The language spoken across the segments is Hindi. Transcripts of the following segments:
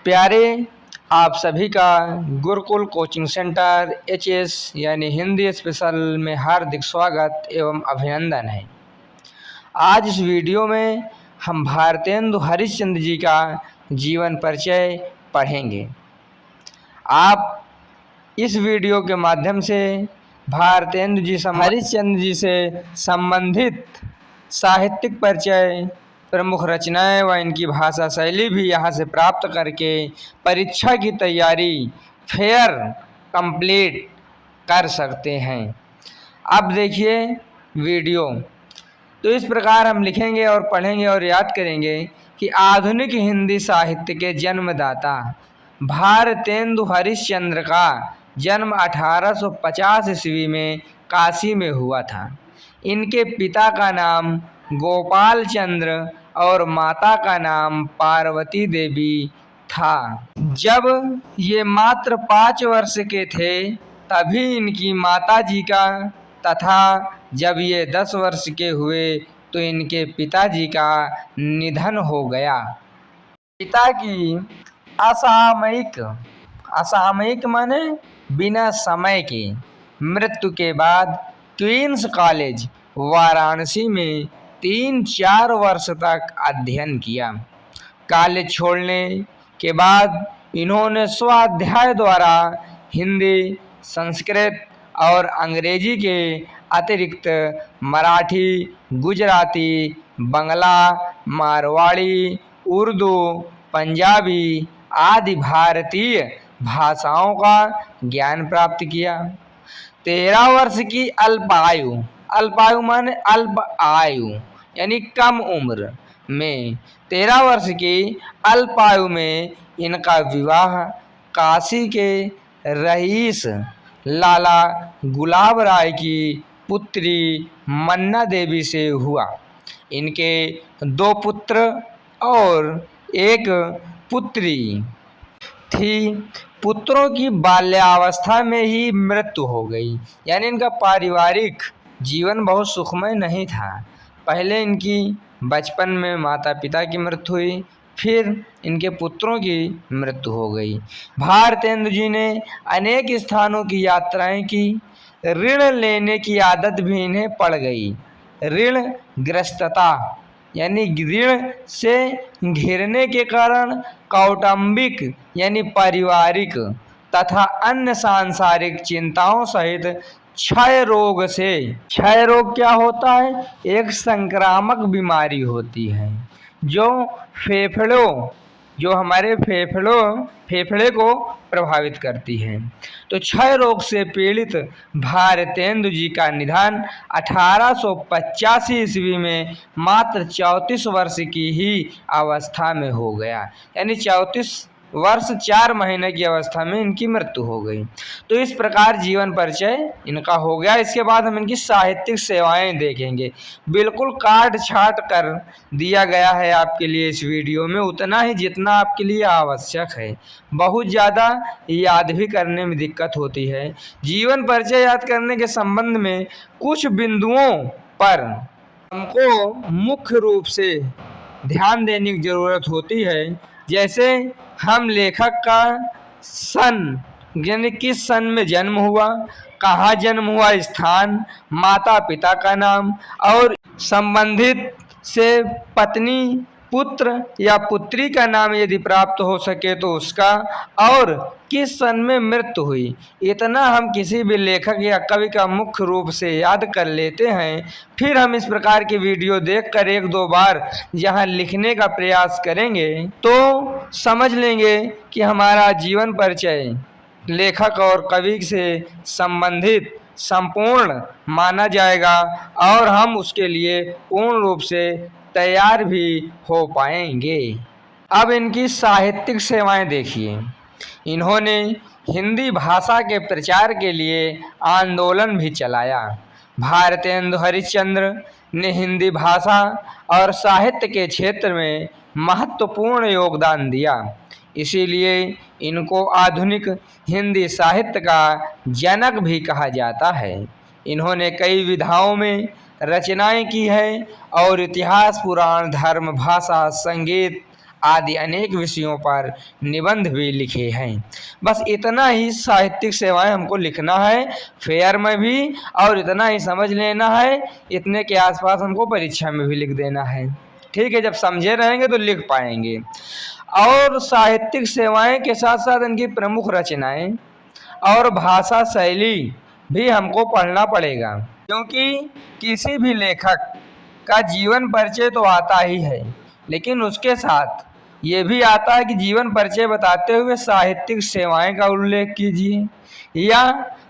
प्यारे, आप सभी का गुरुकुल कोचिंग सेंटर एचएस यानी हिंदी स्पेशल में हार्दिक स्वागत एवं अभिनंदन है। आज इस वीडियो में हम भारतेंदु हरिश्चंद्र जी का जीवन परिचय पढ़ेंगे। आप इस वीडियो के माध्यम से भारतेंदु जी हरिश्चंद्र जी से संबंधित साहित्यिक परिचय, प्रमुख रचनाएं व इनकी भाषा शैली भी यहाँ से प्राप्त करके परीक्षा की तैयारी फेयर कंप्लीट कर सकते हैं। अब देखिए वीडियो। तो इस प्रकार हम लिखेंगे और पढ़ेंगे और याद करेंगे कि आधुनिक हिंदी साहित्य के जन्मदाता भारतेंदु हरिश्चंद्र का जन्म 1850 ईस्वी में काशी में हुआ था। इनके पिता का नाम गोपाल चंद्र और माता का नाम पार्वती देवी था। जब ये मात्र 5 वर्ष के थे तभी इनकी माता जी का तथा जब ये 10 वर्ष के हुए तो इनके पिताजी का निधन हो गया। पिता की असामयिक माने बिना समय के मृत्यु के बाद क्वींस कॉलेज वाराणसी में 3-4 वर्ष तक अध्ययन किया। कॉलेज छोड़ने के बाद इन्होंने स्वाध्याय द्वारा हिंदी, संस्कृत और अंग्रेजी के अतिरिक्त मराठी, गुजराती, बंगला, मारवाड़ी, उर्दू, पंजाबी आदि भारतीय भाषाओं का ज्ञान प्राप्त किया। 13 वर्ष की अल्पायु माने अल्प आयु यानी कम उम्र में 13 वर्ष की अल्पायु में इनका विवाह काशी के रईस लाला गुलाब राय की पुत्री मन्ना देवी से हुआ। इनके 2 पुत्र और 1 पुत्री थी। पुत्रों की बाल्यावस्था में ही मृत्यु हो गई, यानी इनका पारिवारिक जीवन बहुत सुखमय नहीं था। पहले इनकी बचपन में माता पिता की मृत्यु हुई, फिर इनके पुत्रों की मृत्यु हो गई। भारतेंदु जी ने अनेक स्थानों की यात्राएं की। ऋण लेने की आदत भी इन्हें पड़ गई। ऋण ग्रस्तता यानी ऋण से घिरने के कारण कौटुंबिक यानी पारिवारिक तथा अन्य सांसारिक चिंताओं सहित क्षय रोग क्या होता है? एक संक्रामक बीमारी होती है जो हमारे फेफड़े को प्रभावित करती है। तो क्षय रोग से पीड़ित भारतेंदु जी का निधन 1885 ईस्वी में मात्र 34 वर्ष की ही अवस्था में हो गया, यानी 34 वर्ष 4 महीने की अवस्था में इनकी मृत्यु हो गई। तो इस प्रकार जीवन परिचय इनका हो गया। इसके बाद हम इनकी साहित्यिक सेवाएं देखेंगे। बिल्कुल काट छाट कर दिया गया है आपके लिए इस वीडियो में, उतना ही जितना आपके लिए आवश्यक है। बहुत ज़्यादा याद भी करने में दिक्कत होती है। जीवन परिचय याद करने के संबंध में कुछ बिंदुओं पर हमको मुख्य रूप से ध्यान देने की ज़रूरत होती है। जैसे हम लेखक का सन यानी किस सन में जन्म हुआ, कहाँ जन्म हुआ, स्थान, माता पिता का नाम और संबंधित से पत्नी, पुत्र या पुत्री का नाम यदि प्राप्त हो सके तो उसका, और किस सन में मृत्यु हुई। इतना हम किसी भी लेखक या कवि का मुख्य रूप से याद कर लेते हैं। फिर हम इस प्रकार की वीडियो देखकर 1-2 बार यहाँ लिखने का प्रयास करेंगे तो समझ लेंगे कि हमारा जीवन परिचय लेखक और कवि से संबंधित संपूर्ण माना जाएगा और हम उसके लिए पूर्ण रूप से तैयार भी हो पाएंगे। अब इनकी साहित्यिक सेवाएं देखिए। इन्होंने हिंदी भाषा के प्रचार के लिए आंदोलन भी चलाया। भारतेंदु हरिश्चंद्र ने हिंदी भाषा और साहित्य के क्षेत्र में महत्वपूर्ण योगदान दिया। इसीलिए इनको आधुनिक हिंदी साहित्य का जनक भी कहा जाता है। इन्होंने कई विधाओं में रचनाएं की हैं और इतिहास, पुराण, धर्म, भाषा, संगीत आदि अनेक विषयों पर निबंध भी लिखे हैं। बस इतना ही साहित्यिक सेवाएं हमको लिखना है फेयर में भी, और इतना ही समझ लेना है, इतने के आसपास हमको परीक्षा में भी लिख देना है। ठीक है, जब समझे रहेंगे तो लिख पाएंगे। और साहित्यिक सेवाएं के साथ साथ इनकी प्रमुख रचनाएं और भाषा शैली भी हमको पढ़ना पड़ेगा, क्योंकि किसी भी लेखक का जीवन परिचय तो आता ही है, लेकिन उसके साथ ये भी आता है कि जीवन परिचय बताते हुए साहित्यिक सेवाएं का उल्लेख कीजिए, या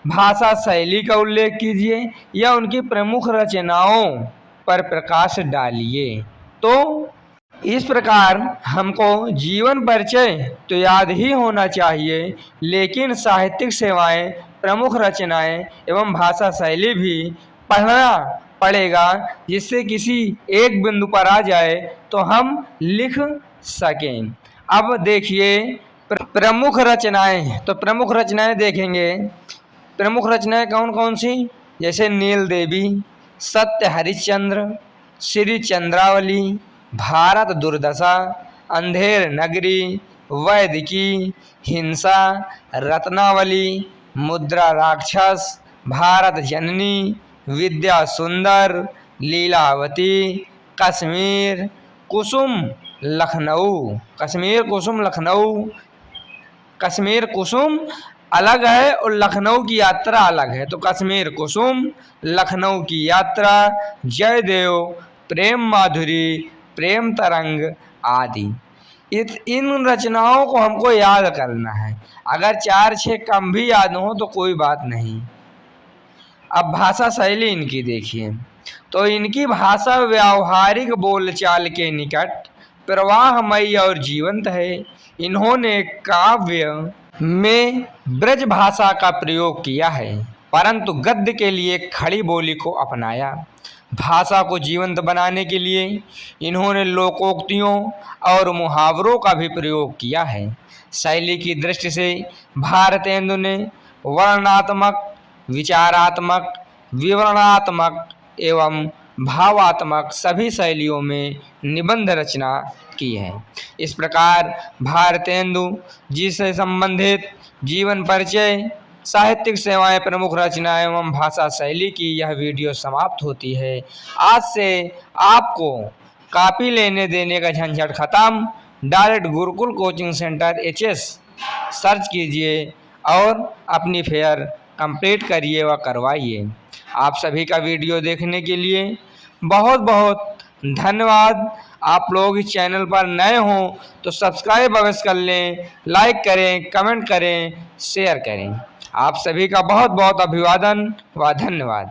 भाषा शैली का उल्लेख कीजिए, या उनकी प्रमुख रचनाओं पर प्रकाश डालिए। तो इस प्रकार हमको जीवन परिचय तो याद ही होना चाहिए, लेकिन साहित्यिक सेवाएं, प्रमुख रचनाएं एवं भाषा शैली भी पढ़ना पड़ेगा, जिससे किसी एक बिंदु पर आ जाए तो हम लिख सकें। अब देखिए प्रमुख रचनाएं, तो प्रमुख रचनाएं देखेंगे। प्रमुख रचनाएं कौन कौन सी? जैसे नील देवी, सत्य हरिश्चंद्र, श्री चंद्रावली, भारत दुर्दशा, अंधेर नगरी, वैदिकी, हिंसा, रत्नावली, मुद्रा राक्षस, भारत जननी, विद्या सुंदर, लीलावती, कश्मीर कुसुम लखनऊ। कश्मीर कुसुम लखनऊ, कश्मीर कुसुम अलग है और लखनऊ की यात्रा अलग है। तो कश्मीर कुसुम, लखनऊ की यात्रा, जयदेव, प्रेम माधुरी, प्रेम तरंग आदि। इन रचनाओं को हमको याद करना है। अगर 4-6 कम भी याद हो तो कोई बात नहीं। अब भाषा शैली इनकी देखिए, तो इनकी भाषा व्यावहारिक बोलचाल के निकट, प्रवाहमयी और जीवंत है। इन्होंने काव्य में ब्रज भाषा का प्रयोग किया है, परंतु गद्य के लिए खड़ी बोली को अपनाया। भाषा को जीवंत बनाने के लिए इन्होंने लोकोक्तियों और मुहावरों का भी प्रयोग किया है। शैली की दृष्टि से भारतेंदु ने वर्णनात्मक, विचारात्मक, विवरणात्मक एवं भावात्मक सभी शैलियों में निबंध रचना की है। इस प्रकार भारतेंदु जी से संबंधित जीवन परिचय, साहित्यिक सेवाएं, प्रमुख रचनाएं एवं भाषा शैली की यह वीडियो समाप्त होती है। आज से आपको कॉपी लेने देने का झंझट खत्म। Direct Gurukul coaching centre HS search कीजिए और अपनी फेयर कंप्लीट करिए व करवाइए। आप सभी का वीडियो देखने के लिए बहुत बहुत धन्यवाद। आप लोग इस चैनल पर नए हों तो सब्सक्राइब अवश्य कर लें, लाइक करें, कमेंट करें, शेयर करें। आप सभी का बहुत बहुत अभिवादन व धन्यवाद।